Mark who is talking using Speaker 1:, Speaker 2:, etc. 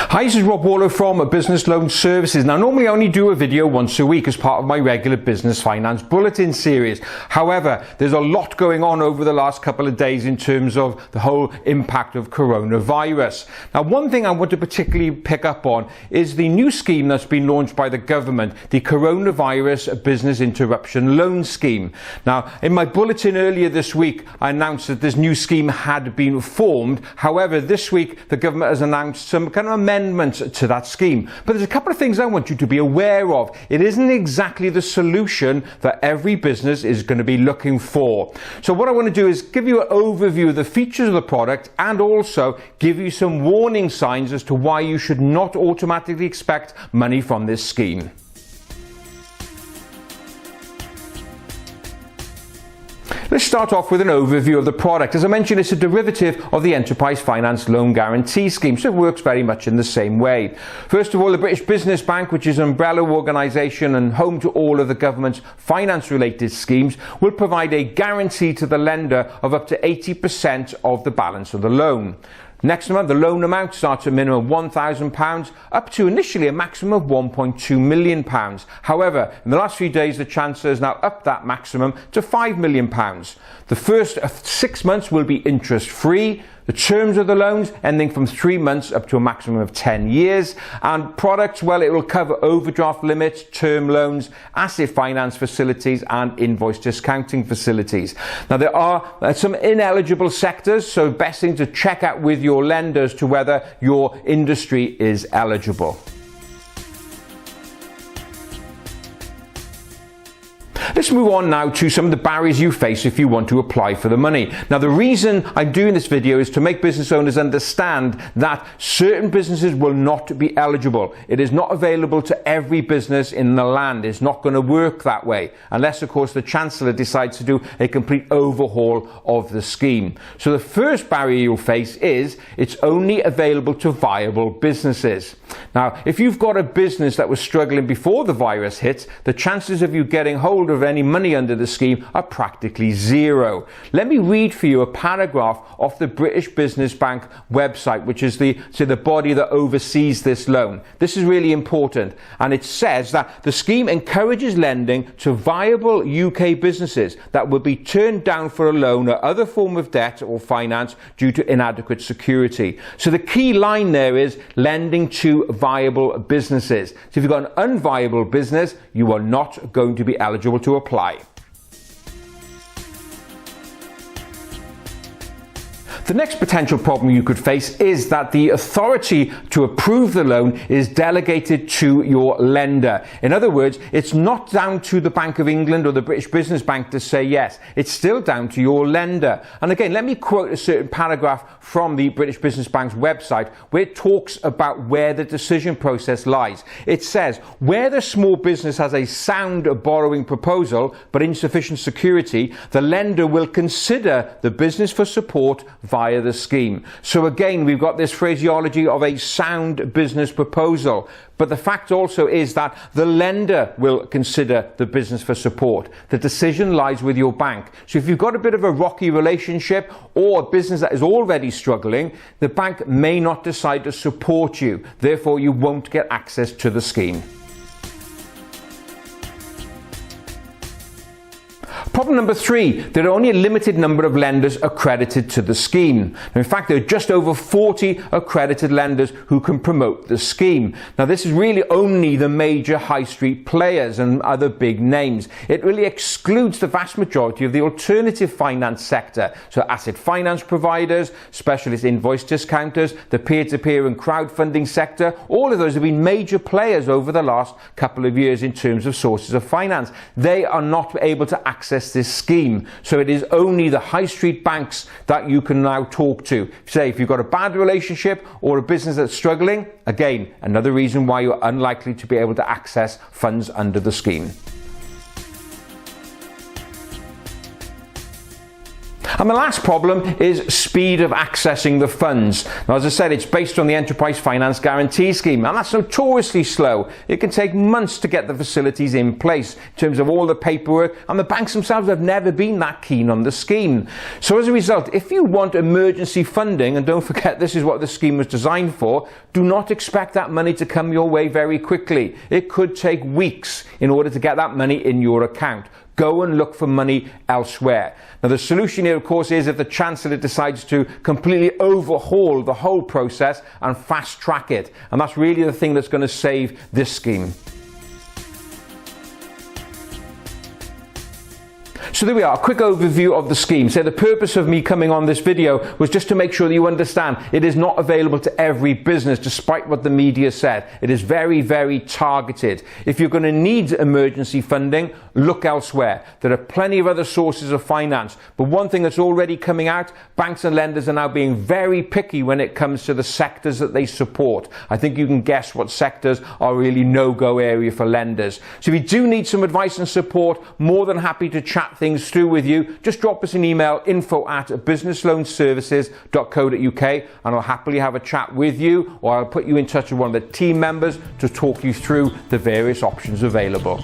Speaker 1: Hi, this is Rob Waller from Business Loan Services. Now, normally I only do a video once a week as part of my regular business finance bulletin series. However, there's a lot going on over the last couple of days in terms of the whole impact of coronavirus. Now, one thing I want to particularly pick up on is the new scheme that's been launched by the government, the Coronavirus Business Interruption Loan Scheme. Now, in my bulletin earlier this week, I announced that this new scheme had been formed. However, this week, the government has announced some kind of amendments to that scheme. But there's a couple of things I want you to be aware of. It isn't exactly the solution that every business is going to be looking for. So what I want to do is give you an overview of the features of the product and also give you some warning signs as to why you should not automatically expect money from this scheme. Let's start off with an overview of the product. As I mentioned, it's a derivative of the Enterprise Finance Loan Guarantee Scheme, so it works very much in the same way. First of all, the British Business Bank, which is an umbrella organisation and home to all of the government's finance-related schemes, will provide a guarantee to the lender of up to 80% of the balance of the loan. Next month, the loan amount starts at a minimum of £1,000 up to initially a maximum of £1.2 million. However, in the last few days, the Chancellor has now upped that maximum to £5 million. The first 6 months will be interest-free. The terms of the loans ending from 3 months up to a maximum of 10 years. And products, well, it will cover overdraft limits, term loans, asset finance facilities and invoice discounting facilities. Now, there are some ineligible sectors, so best thing to check out with your lenders to whether your industry is eligible. Let's move on now to some of the barriers you face if you want to apply for the money. Now, the reason I'm doing this video is to make business owners understand that certain businesses will not be eligible. It is not available to every business in the land. It's not going to work that way, unless, of course, the Chancellor decides to do a complete overhaul of the scheme. So the first barrier you'll face is it's only available to viable businesses. Now, if you've got a business that was struggling before the virus hit, the chances of you getting hold of any money under the scheme are practically zero. Let me read for you a paragraph off the British Business Bank website, which is the body that oversees this loan. This is really important, and it says that the scheme encourages lending to viable UK businesses that would be turned down for a loan or other form of debt or finance due to inadequate security. So the key line there is lending to viable businesses. So if you've got an unviable business, you are not going to be eligible to apply. The next potential problem you could face is that the authority to approve the loan is delegated to your lender. In other words, it's not down to the Bank of England or the British Business Bank to say yes. It's still down to your lender. And again, let me quote a certain paragraph from the British Business Bank's website where it talks about where the decision process lies. It says, where the small business has a sound borrowing proposal but insufficient security, the lender will consider the business for support via the scheme. So again, we've got this phraseology of a sound business proposal. But the fact also is that the lender will consider the business for support. The decision lies with your bank. So if you've got a bit of a rocky relationship or a business that is already struggling, the bank may not decide to support you. Therefore, you won't get access to the scheme. Problem number 3, there are only a limited number of lenders accredited to the scheme. Now, in fact, there are just over 40 accredited lenders who can promote the scheme. Now, this is really only the major high street players and other big names. It really excludes the vast majority of the alternative finance sector. So asset finance providers, specialist invoice discounters, the peer-to-peer and crowdfunding sector, all of those have been major players over the last couple of years in terms of sources of finance. They are not able to access this scheme. So it is only the high street banks that you can now talk to. Say if you've got a bad relationship or a business that's struggling, again, another reason why you're unlikely to be able to access funds under the scheme. And the last problem is speed of accessing the funds. Now, as I said, it's based on the Enterprise Finance Guarantee Scheme, and that's notoriously slow. It can take months to get the facilities in place in terms of all the paperwork, and the banks themselves have never been that keen on the scheme. So as a result, if you want emergency funding, and don't forget this is what the scheme was designed for, do not expect that money to come your way very quickly. It could take weeks in order to get that money in your account. Go and look for money elsewhere. Now, the solution here, of course, is if the Chancellor decides to completely overhaul the whole process and fast track it. And that's really the thing that's going to save this scheme. So there we are, a quick overview of the scheme. So the purpose of me coming on this video was just to make sure that you understand it is not available to every business, despite what the media said. It is very, very targeted. If you're going to need emergency funding, look elsewhere. There are plenty of other sources of finance. But one thing that's already coming out, banks and lenders are now being very picky when it comes to the sectors that they support. I think you can guess what sectors are really no-go area for lenders. So if you do need some advice and support, more than happy to chat things through with you. Just drop us an email, info@businessloanservices.co.uk, and I'll happily have a chat with you, or I'll put you in touch with one of the team members to talk you through the various options available.